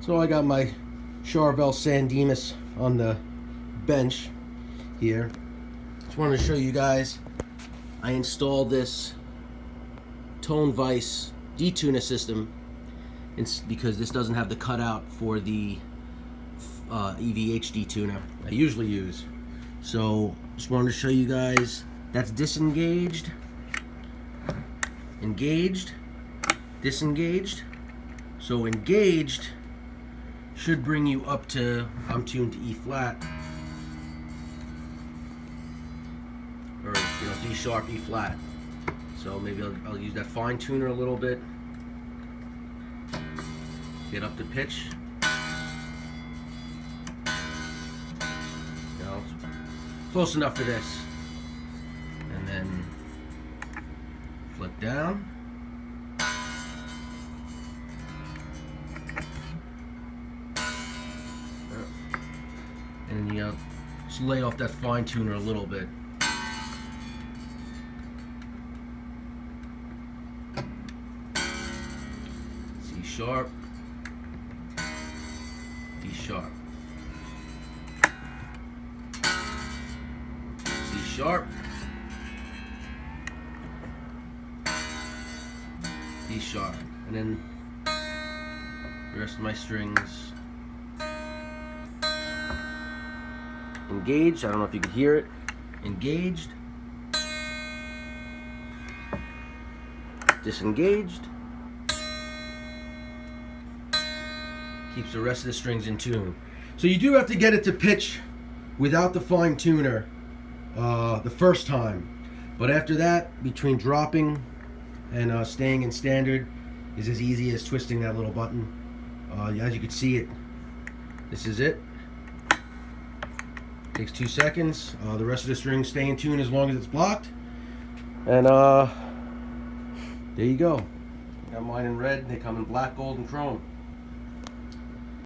So I got my Charvel Dimas on the bench here. Just wanted to show you guys. I installed this Tone Vise detuner system because this doesn't have the cutout for the EVH detuner I usually use. So just wanted to show you guys that's disengaged, engaged, disengaged. So engaged should bring you up to, I'm tuned to E flat, or D sharp, E flat. So maybe I'll use that fine tuner a little bit, get up to pitch. Close enough for this, and then flip down. And then just lay off that fine tuner a little bit. C sharp, D sharp, C sharp, D sharp, and then the rest of my strings. Engaged, I don't know if you can hear it. Engaged, disengaged. Keeps the rest of the strings in tune. So you do have to get it to pitch without the fine tuner the first time. But after that, between dropping and staying in standard is as easy as twisting that little button. As you can see it, this is it. Takes 2 seconds. The rest of the strings stay in tune as long as it's blocked. And there you go. Got mine in red. They come in black, gold, and chrome.